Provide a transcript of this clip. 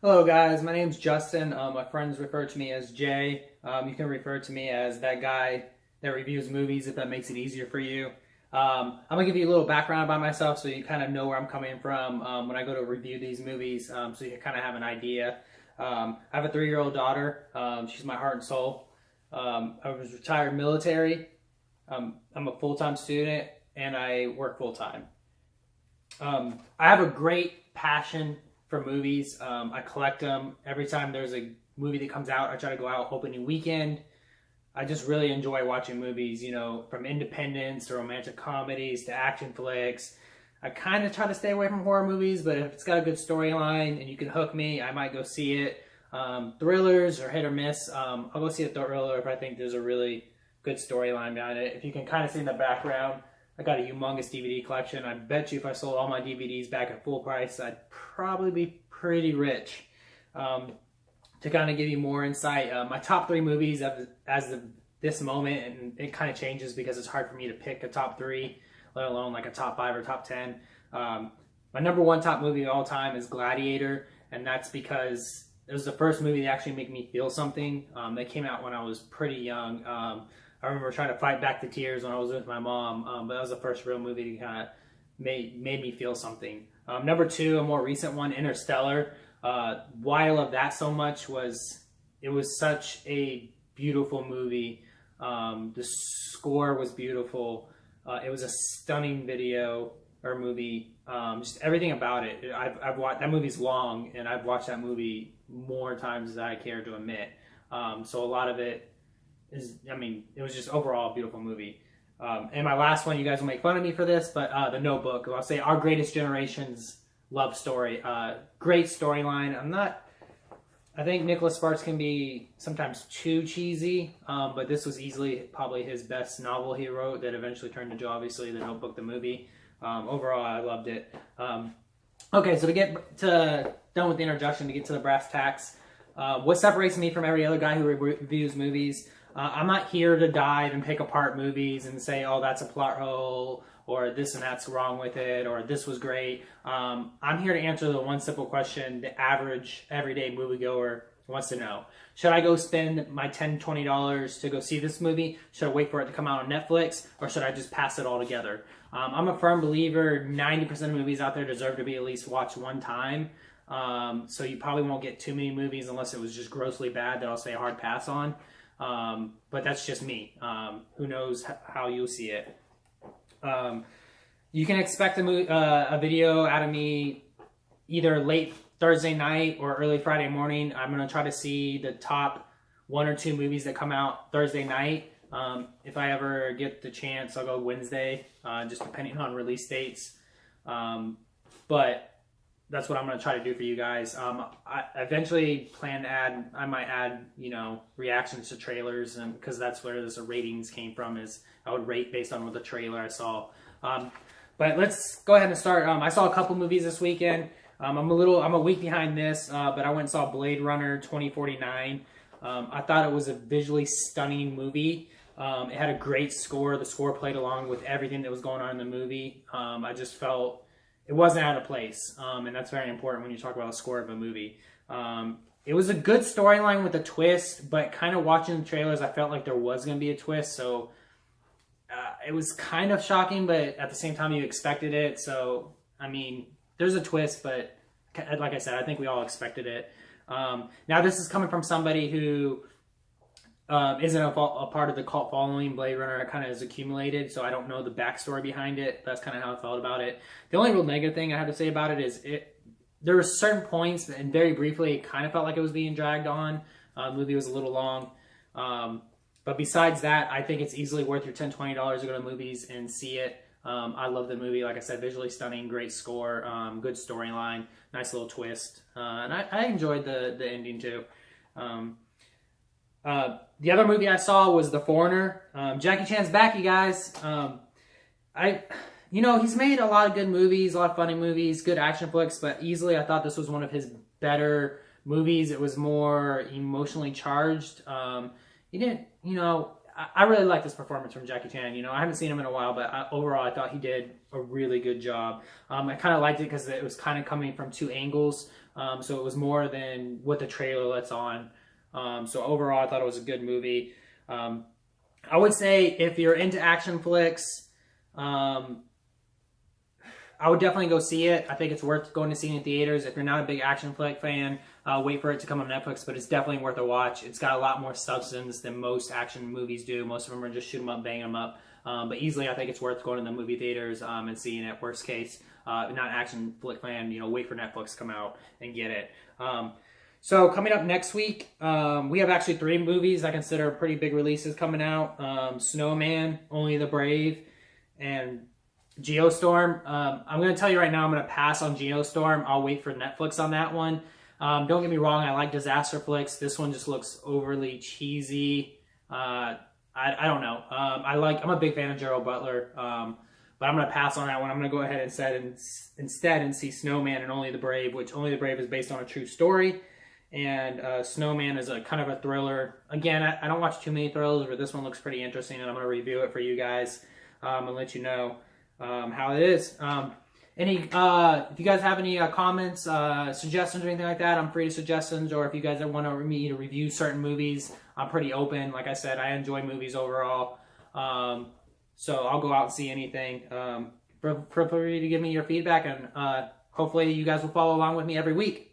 Hello guys, my name's Justin. My friends refer to me as Jay. You can refer to me as that guy that reviews movies if that makes it easier for you. I'm gonna give you a little background about myself so you kind of know where I'm coming from when I go to review these movies, so you kind of have an idea. I have a 3-year-old daughter. She's my heart and soul. I was retired military. I'm a full-time student and I work full-time. I have a great passion for movies. I collect them. Every time there's a movie that comes out, I try to go out opening weekend. I just really enjoy watching movies, you know, from independents to romantic comedies to action flicks. I kind of try to stay away from horror movies, but if it's got a good storyline and you can hook me, I might go see it. Thrillers are hit or miss. I'll go see a thriller if I think there's a really good storyline behind it. If you can kind of see in the background, I got a humongous DVD collection. I bet you if I sold all my DVDs back at full price, I'd probably be pretty rich. To kind of give you more insight, my top 3 movies as of this moment, and it kind of changes because it's hard for me to pick a top 3, let alone like a top 5 or top 10. My number 1 top movie of all time is Gladiator, and that's because it was the first movie that actually made me feel something. That came out when I was pretty young. I remember trying to fight back the tears when I was with my mom, but that was the first real movie that kind of made me feel something. Number 2, a more recent one, Interstellar. Why I love that so much was it was such a beautiful movie. The score was beautiful. It was a stunning video or movie. Just everything about it. I've watched that movie's long, and I've watched that movie more times than I care to admit. So a lot of it is, I mean, it was just overall a beautiful movie. And my last one, you guys will make fun of me for this, but The Notebook. I'll say Our Greatest Generation's love story. Great storyline. I think Nicholas Sparks can be sometimes too cheesy, but this was easily probably his best novel he wrote that eventually turned into, obviously, The Notebook, the movie. Overall, I loved it. Okay, so to get done with the introduction, to get to the brass tacks, what separates me from every other guy who reviews movies? I'm not here to dive and pick apart movies and say, oh, that's a plot hole, or this and that's wrong with it, or this was great. I'm here to answer the one simple question the average, everyday moviegoer wants to know. Should I go spend my $10, $20 to go see this movie? Should I wait for it to come out on Netflix, or should I just pass it all together? I'm a firm believer 90% of movies out there deserve to be at least watched one time. So you probably won't get too many movies unless it was just grossly bad that I'll say a hard pass on. But that's just me. Who knows how you'll see it. You can expect a video out of me either late Thursday night or early Friday morning. I'm going to try to see the top 1 or 2 movies that come out Thursday night. If I ever get the chance, I'll go Wednesday, just depending on release dates. But that's what I'm going to try to do for you guys. I eventually plan to add, I might add, you know, reactions to trailers, and because that's where the ratings came from, is I would rate based on what the trailer I saw. But let's go ahead and start. I saw a couple movies this weekend. I'm a week behind this, but I went and saw Blade Runner 2049. I thought it was a visually stunning movie. It had a great score. The score played along with everything that was going on in the movie. I just felt it wasn't out of place, and that's very important when you talk about a score of a movie. It was a good storyline with a twist, but kind of watching the trailers, I felt like there was going to be a twist, so it was kind of shocking, but at the same time, you expected it. So, I mean, there's a twist, but like I said, I think we all expected it. Now, this is coming from somebody who isn't a part of the cult following Blade Runner. It kind of has accumulated, so I don't know the backstory behind it. That's kind of how I felt about it. The only real negative thing I have to say about it is there were certain points, and very briefly, it kind of felt like it was being dragged on. The movie was a little long. But besides that, I think it's easily worth your $10, $20 to go to movies and see it. I love the movie. Like I said, visually stunning, great score, good storyline, nice little twist. And I enjoyed the ending too. The other movie I saw was The Foreigner. Jackie Chan's back, you guys. He's made a lot of good movies, a lot of funny movies, good action flicks, but easily I thought this was one of his better movies. It was more emotionally charged. He didn't, I really like this performance from Jackie Chan. You know, I haven't seen him in a while, but overall, I thought he did a really good job. I kind of liked it because it was kind of coming from two angles, so it was more than what the trailer lets on. So overall, I thought it was a good movie. I would say if you're into action flicks, I would definitely go see it. I think it's worth going to see in theaters. If you're not a big action flick fan, wait for it to come on Netflix, but it's definitely worth a watch. It's got a lot more substance than most action movies do. Most of them are just shoot 'em up, bang 'em up. But easily, I think it's worth going to the movie theaters and seeing it. Worst case, not an action flick fan, wait for Netflix to come out and get it. So coming up next week, we have actually 3 movies I consider pretty big releases coming out. Snowman, Only the Brave, and Geostorm. I'm going to tell you right now, I'm going to pass on Geostorm. I'll wait for Netflix on that one. Don't get me wrong, I like disaster flicks. This one just looks overly cheesy. I don't know. I'm a big fan of Gerald Butler, but I'm going to pass on that one. I'm going to go ahead instead and see Snowman and Only the Brave, which Only the Brave is based on a true story. And Snowman is a kind of a thriller. Again, I don't watch too many thrillers, but this one looks pretty interesting, and I'm going to review it for you guys and let you know how it is. If you guys have any comments, suggestions, or anything like that, I'm free to suggestions. Or if you guys want me to review certain movies, I'm pretty open. Like I said, I enjoy movies overall, so I'll go out and see anything. Feel free to give me your feedback, and hopefully you guys will follow along with me every week.